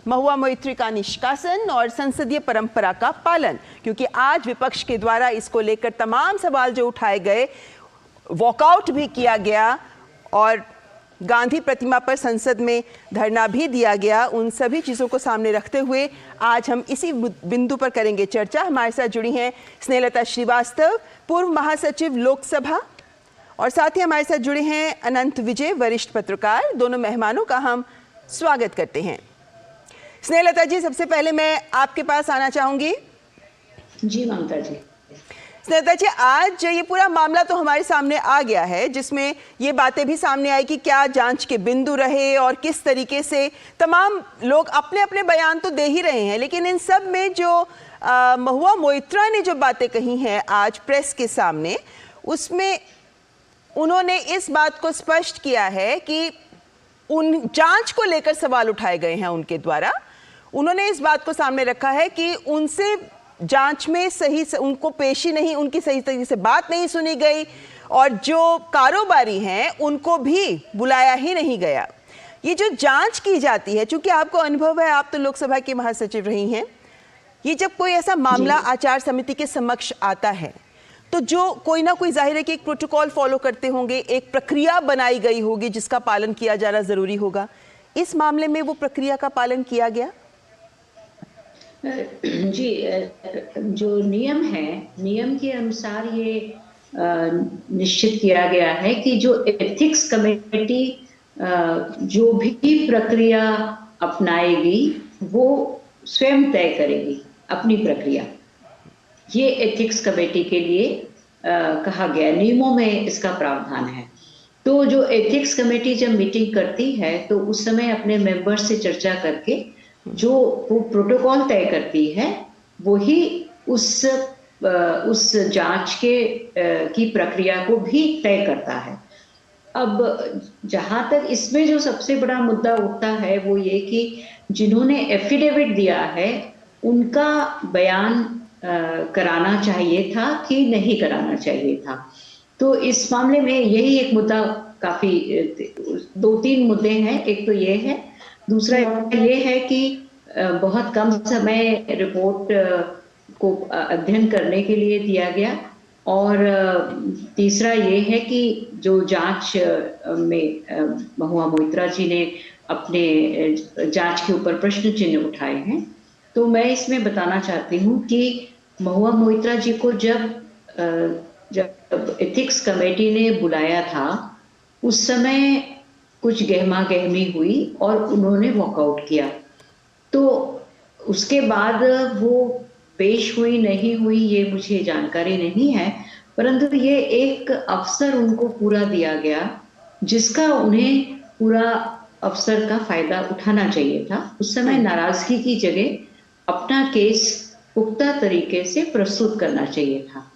महुआ मोइत्रा का निष्कासन और संसदीय परंपरा का पालन, क्योंकि आज विपक्ष के द्वारा इसको लेकर तमाम सवाल जो उठाए गए, वॉकआउट भी किया गया और गांधी प्रतिमा पर संसद में धरना भी दिया गया। उन सभी चीज़ों को सामने रखते हुए आज हम इसी बिंदु पर करेंगे चर्चा। हमारे साथ जुड़ी हैं स्नेहलता श्रीवास्तव, पूर्व महासचिव लोकसभा, और साथ ही हमारे साथ जुड़े हैं अनंत विजय, वरिष्ठ पत्रकार। दोनों मेहमानों का हम स्वागत करते हैं। स्नेहलता जी, सबसे पहले मैं आपके पास आना चाहूंगी। जी ममता जी। स्नेहलता जी, आज ये पूरा मामला तो हमारे सामने आ गया है, जिसमें ये बातें भी सामने आई कि क्या जांच के बिंदु रहे और किस तरीके से तमाम लोग अपने अपने बयान तो दे ही रहे हैं, लेकिन इन सब में जो महुआ मोइत्रा ने जो बातें कही हैं आज प्रेस के सामने, उसमें उन्होंने इस बात को स्पष्ट किया है कि उन जांच को लेकर सवाल उठाए गए हैं उनके द्वारा। उन्होंने इस बात को सामने रखा है कि उनसे जांच में उनको पेशी नहीं, उनकी सही तरीके से बात नहीं सुनी गई और जो कारोबारी हैं उनको भी बुलाया ही नहीं गया। ये जो जांच की जाती है, चूंकि आपको अनुभव है, आप तो लोकसभा की महासचिव रही हैं, ये जब कोई ऐसा मामला आचार समिति के समक्ष आता है तो जो कोई ना कोई, जाहिर है कि एक प्रोटोकॉल फॉलो करते होंगे, एक प्रक्रिया बनाई गई होगी जिसका पालन किया जाना जरूरी होगा। इस मामले में वो प्रक्रिया का पालन किया गया? जी, जो नियम है, नियम के अनुसार ये निश्चित किया गया है कि जो एथिक्स कमेटी जो भी प्रक्रिया अपनाएगी वो स्वयं तय करेगी अपनी प्रक्रिया। ये एथिक्स कमेटी के लिए कहा गया, नियमों में इसका प्रावधान है। तो जो एथिक्स कमेटी जब मीटिंग करती है तो उस समय अपने मेंबर्स से चर्चा करके जो वो प्रोटोकॉल तय करती है वही उस जांच की प्रक्रिया को भी तय करता है। अब जहां तक इसमें जो सबसे बड़ा मुद्दा उठता है वो ये कि जिन्होंने एफिडेविट दिया है उनका बयान कराना चाहिए था कि नहीं कराना चाहिए था। तो इस मामले में यही एक मुद्दा, काफी 2-3 मुद्दे हैं। एक तो ये है, दूसरा ये है कि बहुत कम समय रिपोर्ट को अध्ययन करने के लिए दिया गया, और तीसरा ये है कि जो जांच में महुआ मोइत्रा जी ने अपने जांच के ऊपर प्रश्न चिन्ह उठाए हैं। तो मैं इसमें बताना चाहती हूँ कि महुआ मोइत्रा जी को जब एथिक्स कमेटी ने बुलाया था उस समय कुछ गहमा गहमी हुई और उन्होंने वॉकआउट किया। तो उसके बाद वो पेश हुई नहीं हुई ये मुझे जानकारी नहीं है, परंतु ये एक अवसर उनको पूरा दिया गया जिसका उन्हें पूरा अवसर का फायदा उठाना चाहिए था। उस समय नाराजगी की जगह अपना केस पुख्ता तरीके से प्रस्तुत करना चाहिए था।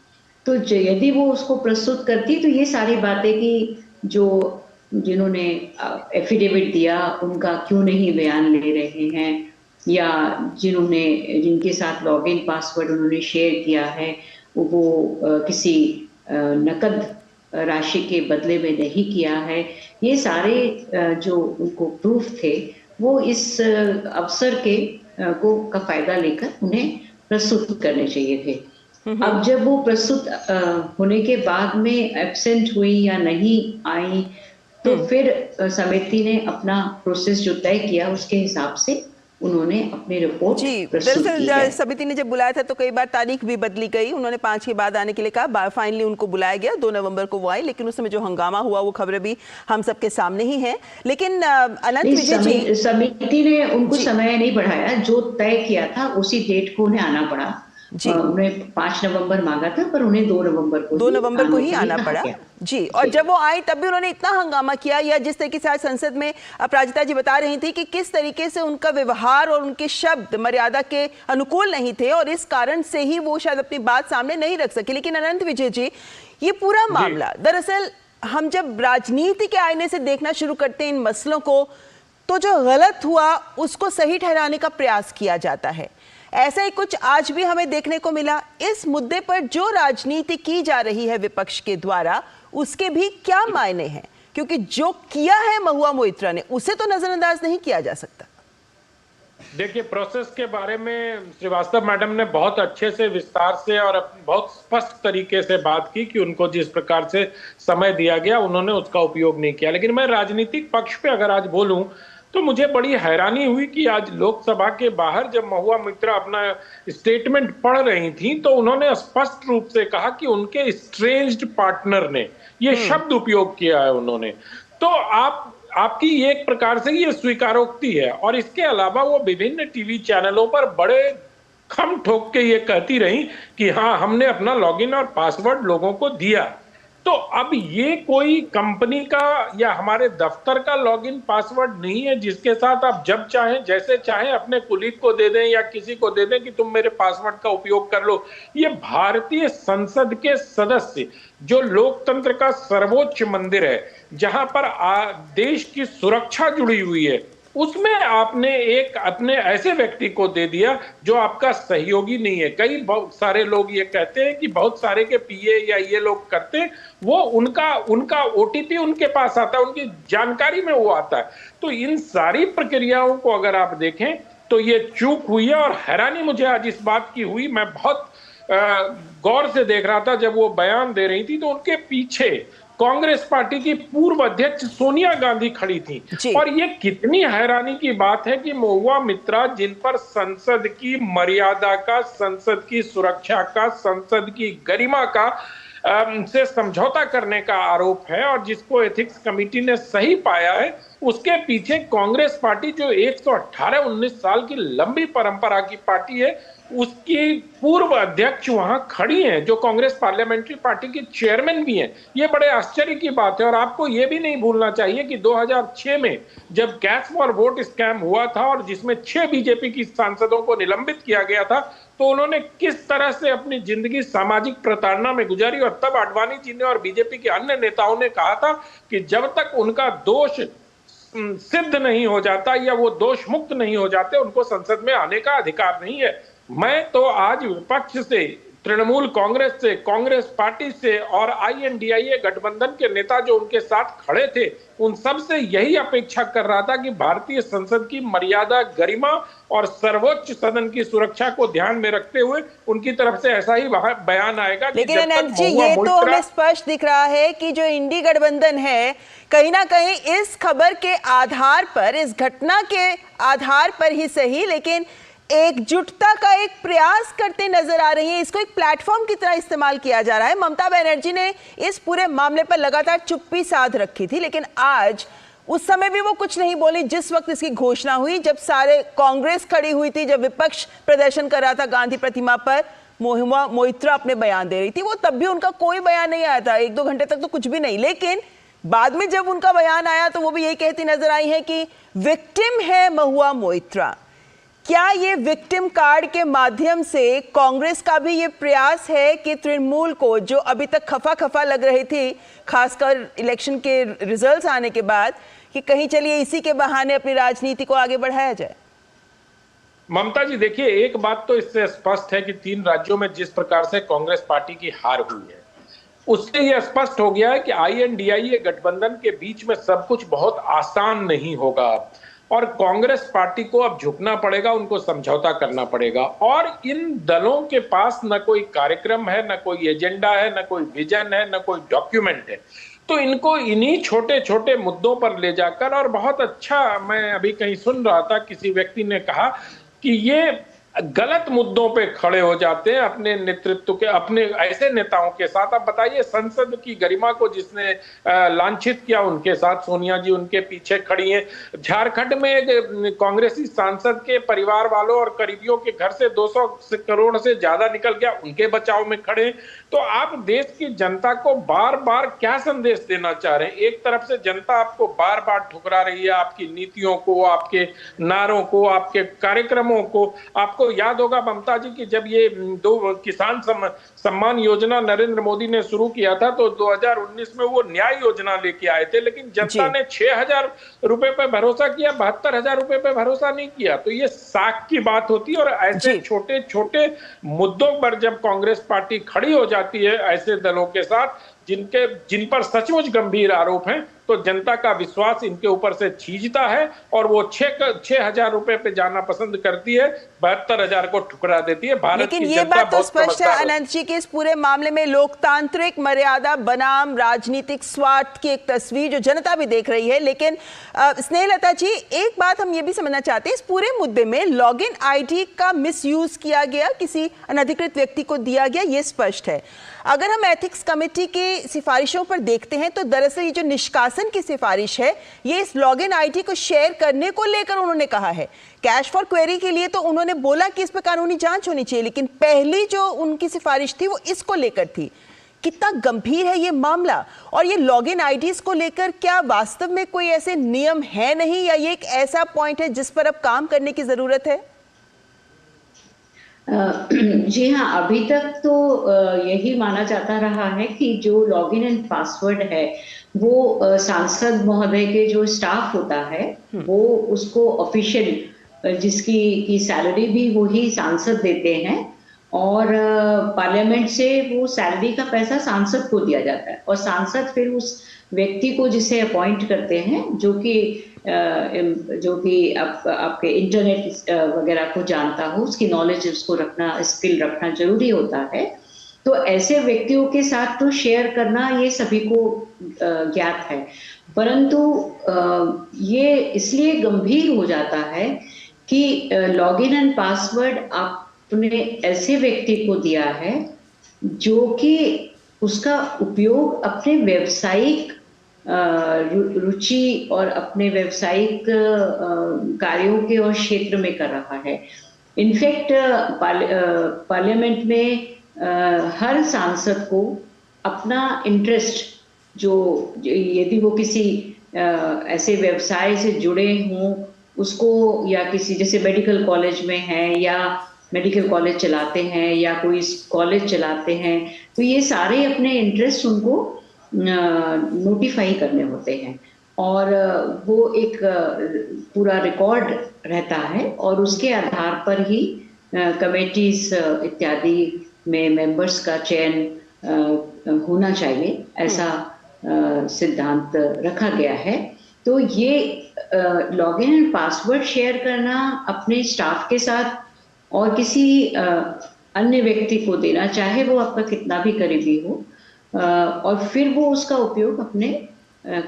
तो यदि वो उसको प्रस्तुत करती तो ये सारी बातें कि जिन्होंने एफिडेविट दिया उनका क्यों नहीं बयान ले रहे हैं, या जिनके साथ लॉगिन पासवर्ड उन्होंने शेयर किया है वो किसी नकद राशि के बदले में नहीं किया है, ये सारे जो उनको प्रूफ थे वो इस अवसर का फायदा लेकर उन्हें प्रस्तुत करने चाहिए थे। अब जब वो प्रस्तुत होने के बाद में एब्सेंट हुई या नहीं आई तो फिर समिति ने अपना प्रोसेस जो तय किया उसके हिसाब से उन्होंने अपनी रिपोर्ट प्रस्तुत की है। समिति ने जब बुलाया था तो कई बार तारीख भी बदली गई, उन्होंने 5 के बाद आने के लिए कहा, फाइनली उनको बुलाया गया, 2 नवंबर को वो आई, लेकिन उस समय जो हंगामा हुआ वो खबरें भी हम सबके सामने ही हैं। लेकिन अनंत विजय जी, समिति ने उनको समय नहीं बढ़ाया, जो तय किया था उसी डेट को उन्हें आना पड़ा। उन्हें 5 नवंबर मांगा था पर उन्हें 2 नवंबर को ही आना पड़ा। जी, और जब वो आई तब भी उन्होंने इतना हंगामा किया, या जिस तरीके से आज संसद में अपराजिता जी बता रही थी कि किस तरीके से उनका व्यवहार और उनके शब्द मर्यादा के अनुकूल नहीं थे और इस कारण से ही वो शायद अपनी बात सामने नहीं रख सके। लेकिन अनंत विजय जी, ये पूरा मामला दरअसल हम जब राजनीति के आईने से देखना शुरू करते हैं इन मसलों को, तो जो गलत हुआ उसको सही ठहराने का प्रयास किया जाता है। ऐसा ही कुछ आज भी हमें देखने को मिला। इस मुद्दे पर जो राजनीति की जा रही है विपक्ष के द्वारा, उसके भी क्या मायने हैं? क्योंकि जो किया है महुआ मोइत्रा ने उसे तो नजरअंदाज नहीं किया जा सकता। देखिए, प्रोसेस के बारे में श्रीवास्तव मैडम ने बहुत अच्छे से, विस्तार से और बहुत स्पष्ट तरीके से बात की कि उनको जिस प्रकार से समय दिया गया उन्होंने उसका उपयोग नहीं किया। लेकिन मैं राजनीतिक पक्ष पे अगर आज बोलूं तो मुझे बड़ी हैरानी हुई कि आज लोकसभा के बाहर जब महुआ मित्रा अपना स्टेटमेंट पढ़ रही थी तो उन्होंने स्पष्ट रूप से कहा कि उनके स्ट्रेंज्ड पार्टनर ने, ये शब्द उपयोग किया है उन्होंने। तो आपकी ये एक प्रकार से ये स्वीकारोक्ति है। और इसके अलावा वो विभिन्न टीवी चैनलों पर बड़े खम ठोक के ये कहती रही कि हाँ, हमने अपना लॉगिन और पासवर्ड लोगों को दिया। तो अब ये कोई कंपनी का या हमारे दफ्तर का लॉगिन पासवर्ड नहीं है जिसके साथ आप जब चाहें जैसे चाहें अपने कुलीग को दे दें या किसी को दे दें कि तुम मेरे पासवर्ड का उपयोग कर लो। ये भारतीय संसद के सदस्य, जो लोकतंत्र का सर्वोच्च मंदिर है, जहां पर देश की सुरक्षा जुड़ी हुई है, उसमें आपने एक अपने ऐसे व्यक्ति को दे दिया जो आपका सहयोगी नहीं है। कई बहुत सारे लोग ये कहते हैं कि बहुत सारे के पीए या ये लोग करते हैं, वो उनका ओटीपी उनके पास आता है, उनकी जानकारी में वो आता है। तो इन सारी प्रक्रियाओं को अगर आप देखें तो ये चूक हुई है। और हैरानी मुझे आज इस बात की हुई, मैं बहुत गौर से देख रहा था जब वो बयान दे रही थी तो उनके पीछे कांग्रेस पार्टी की पूर्व अध्यक्ष सोनिया गांधी खड़ी थी। और ये कितनी हैरानी की बात है कि महुआ मित्रा, जिन पर संसद की मर्यादा का, संसद की सुरक्षा का, संसद की गरिमा का से समझौता करने का आरोप है और जिसको एथिक्स कमेटी ने सही पाया है, उसके पीछे कांग्रेस पार्टी जो 118-19 साल की लंबी परंपरा की पार्टी है, उसकी पूर्व अध्यक्ष वहां खड़ी हैं, जो कांग्रेस पार्लियामेंट्री पार्टी की चेयरमैन भी हैं। ये बड़े आश्चर्य की बात है। और आपको ये भी नहीं भूलना चाहिए कि 2006 में जब कैश फॉर वोट स्कैम हुआ था और जिसमें 6 बीजेपी की सांसदों को निलंबित किया गया था, तो उन्होंने किस तरह से अपनी जिंदगी सामाजिक प्रताड़ना में गुजारी। और तब आडवाणी जी ने और बीजेपी के अन्य नेताओं ने कहा था कि जब तक उनका दोष सिद्ध नहीं हो जाता या वो दोष मुक्त नहीं हो जाते, उनको संसद में आने का अधिकार नहीं है। मैं तो आज विपक्ष से, तृणमूल कांग्रेस से, कांग्रेस पार्टी से और INDIA गठबंधन के नेता जो उनके साथ खड़े थे, उन सब से यही अपेक्षा कर रहा था कि भारतीय संसद की मर्यादा, गरिमा और सर्वोच्च सदन की सुरक्षा को ध्यान में रखते हुए उनकी तरफ से ऐसा ही बयान आएगा। लेकिन अनंत जी, ये तो हमें स्पष्ट दिख रहा है कि जो इंडी गठबंधन है, कहीं ना कहीं इस खबर के आधार पर, इस घटना के आधार पर ही सही, लेकिन एकजुटता का एक प्रयास करते नजर आ रही है। इसको एक प्लेटफॉर्म की तरह इस्तेमाल किया जा रहा है। ममता बनर्जी ने इस पूरे मामले पर लगातार चुप्पी साध रखी थी, लेकिन आज उस समय भी वो कुछ नहीं बोली जिस वक्त इसकी घोषणा हुई, जब सारे कांग्रेस खड़ी हुई थी, जब विपक्ष प्रदर्शन कर रहा था गांधी प्रतिमा पर, महुआ मोइत्रा अपने बयान दे रही थी, वो तब भी उनका कोई बयान नहीं आया था। 1-2 घंटे तक तो कुछ भी नहीं। लेकिन बाद में जब उनका बयान आया तो वो भी यही कहती नजर आई है कि विक्टिम है महुआ मोइत्रा। क्या ये विक्टिम कार्ड के माध्यम से कांग्रेस का भी ये प्रयास है कि तृणमूल को, जो अभी तक खफा खफा लग रही थी खासकर इलेक्शन के रिजल्ट्स आने के बाद, कि कहीं चलिए इसी के बहाने अपनी राजनीति को आगे बढ़ाया जाए? ममता जी, देखिए, एक बात तो इससे स्पष्ट है कि 3 राज्यों में जिस प्रकार से कांग्रेस पार्टी की हार हुई है, उससे यह स्पष्ट हो गया है कि INDIA गठबंधन के बीच में सब कुछ बहुत आसान नहीं होगा और कांग्रेस पार्टी को अब झुकना पड़ेगा, उनको समझौता करना पड़ेगा। और इन दलों के पास न कोई कार्यक्रम है, न कोई एजेंडा है, न कोई विजन है, न कोई डॉक्यूमेंट है। तो इनको इन्हीं छोटे छोटे मुद्दों पर ले जाकर, और बहुत अच्छा, मैं अभी कहीं सुन रहा था, किसी व्यक्ति ने कहा कि ये गलत मुद्दों पे खड़े हो जाते हैं अपने नेतृत्व के, अपने ऐसे नेताओं के साथ। अब बताइए, संसद की गरिमा को जिसने लांछित किया, उनके साथ सोनिया जी उनके पीछे खड़ी हैं। झारखंड में एक कांग्रेसी सांसद के परिवार वालों और करीबियों के घर से 200 करोड़ से ज्यादा निकल गया, उनके बचाव में खड़े। तो आप देश की जनता को बार बार क्या संदेश देना चाह रहे हैं? एक तरफ से जनता आपको बार बार ठुकरा रही है, आपकी नीतियों को, आपके नारों को, आपके कार्यक्रमों को। आपको याद होगा ममता जी कि जब ये 2 किसान सम्मान योजना नरेंद्र मोदी ने शुरू किया था, तो 2019 में वो न्याय योजना लेके आए थे, लेकिन जनता ने 6,000 रुपए पे भरोसा किया, 72,000 रुपए पे भरोसा नहीं किया। तो ये साख की बात होती है। और ऐसे छोटे छोटे मुद्दों पर जब कांग्रेस पार्टी खड़ी हो जाती है ऐसे दलों के साथ जिन पर सचमुच गंभीर आरोप हैं, तो जनता का विश्वास इनके ऊपर से छींचता है और वो 6,000 रुपए पे जाना पसंद करती है, 72,000 को ठुकरा देती है। भारत लेकिन की ये जनता बात तो बहुत स्पष्ट है समझदार अनंत जी कि इस पूरे मामले में लोकतांत्रिक मर्यादा बनाम राजनीतिक स्वार्थ की एक तस्वीर जो जनता भी देख रही है। लेकिन स्नेहलता जी, एक बात हम ये भी समझना चाहते हैं, इस पूरे मुद्दे में लॉगिन आईडी का मिसयूज किया गया, किसी अनधिकृत व्यक्ति को दिया गया, ये स्पष्ट है। अगर हम एथिक्स कमेटी की सिफारिशों पर देखते हैं तो दरअसल ये जो निष्कासन की सिफारिश है ये इस लॉगिन आईडी को शेयर करने को लेकर उन्होंने कहा है। कैश फॉर क्वेरी के लिए तो उन्होंने बोला कि इस पर कानूनी जांच होनी चाहिए, लेकिन पहली जो उनकी सिफारिश थी वो इसको लेकर थी। कितना गंभीर है ये मामला, और ये लॉगिन आईडीज को लेकर क्या वास्तव में कोई ऐसे नियम है नहीं, या ये एक ऐसा पॉइंट है जिस पर अब काम करने की जरूरत है? जी हाँ, अभी तक तो यही माना जाता रहा है कि जो लॉगिन एंड पासवर्ड है वो सांसद महोदय के जो स्टाफ होता है वो उसको ऑफिशियल, जिसकी की सैलरी भी वही सांसद देते हैं, और पार्लियामेंट से वो सैलरी का पैसा सांसद को दिया जाता है, और सांसद फिर उस व्यक्ति को जिसे अपॉइंट करते हैं जो कि आपके इंटरनेट वगैरह को जानता हो, उसकी नॉलेज उसको रखना, स्किल रखना जरूरी होता है। तो ऐसे व्यक्तियों के साथ तो शेयर करना ये सभी को ज्ञात है, परंतु ये इसलिए गंभीर हो जाता है कि लॉगिन एंड पासवर्ड आपने ऐसे व्यक्ति को दिया है जो कि उसका उपयोग अपने व्यावसायिक रुचि और अपने व्यावसायिक कार्यों के और क्षेत्र में कर रहा है। इनफैक्ट पार्लियामेंट में हर सांसद को अपना इंटरेस्ट, जो यदि वो किसी ऐसे व्यवसाय से जुड़े हों उसको, या किसी जैसे मेडिकल कॉलेज में है या मेडिकल कॉलेज चलाते हैं या कोई कॉलेज चलाते हैं, तो ये सारे अपने इंटरेस्ट उनको नोटिफाई करने होते हैं, और वो एक पूरा रिकॉर्ड रहता है, और उसके आधार पर ही कमेटीज इत्यादि में मेंबर्स का चयन होना चाहिए, ऐसा सिद्धांत रखा गया है। तो ये लॉगिन एंड पासवर्ड शेयर करना अपने स्टाफ के साथ और किसी अन्य व्यक्ति को देना, चाहे वो आपका कितना भी करीबी हो, और फिर वो उसका उपयोग अपने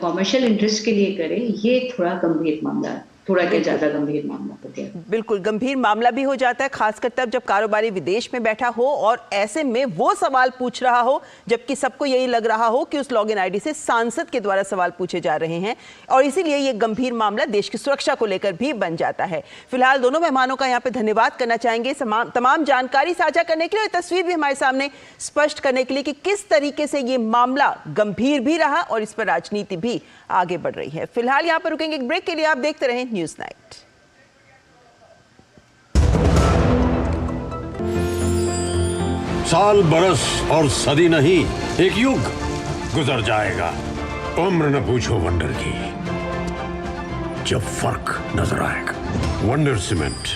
कॉमर्शियल इंटरेस्ट के लिए करे, ये थोड़ा गंभीर मामला है, थोड़ा क्या ज्यादा गंभीर मामला हो गया। बिल्कुल गंभीर मामला भी हो जाता है, खासकर तब जब कारोबारी विदेश में बैठा हो और ऐसे में वो सवाल पूछ रहा हो, जबकि सबको यही लग रहा हो कि उस लॉगिन आईडी से सांसद के द्वारा सवाल पूछे जा रहे हैं, और इसीलिए ये गंभीर मामला देश की सुरक्षा को लेकर भी बन जाता है। फिलहाल दोनों मेहमानों का यहाँ पे धन्यवाद करना चाहेंगे तमाम जानकारी साझा करने के लिए, तस्वीर भी हमारे सामने स्पष्ट करने के लिए कि किस तरीके से ये मामला गंभीर भी रहा और इस पर राजनीति भी आगे बढ़ रही है। फिलहाल यहाँ पर रुकेंगे एक ब्रेक के लिए, आप देखते रहें न्यूज़ नाइट। साल, बरस और सदी नहीं, एक युग गुजर जाएगा, उम्र न पूछो वंडर की, जब फर्क नजर आएगा। वंडर सीमेंट,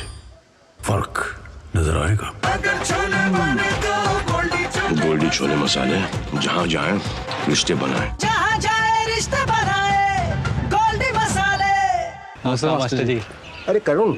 फर्क नजर आएगा। गोल्डी छोले मसाले, जहाँ जाए रिश्ते बनाए, जहाँ जाए रिश्ते बनाए, गोल्डी मसाले। नमस्ते मास्टर जी। अरे करुण,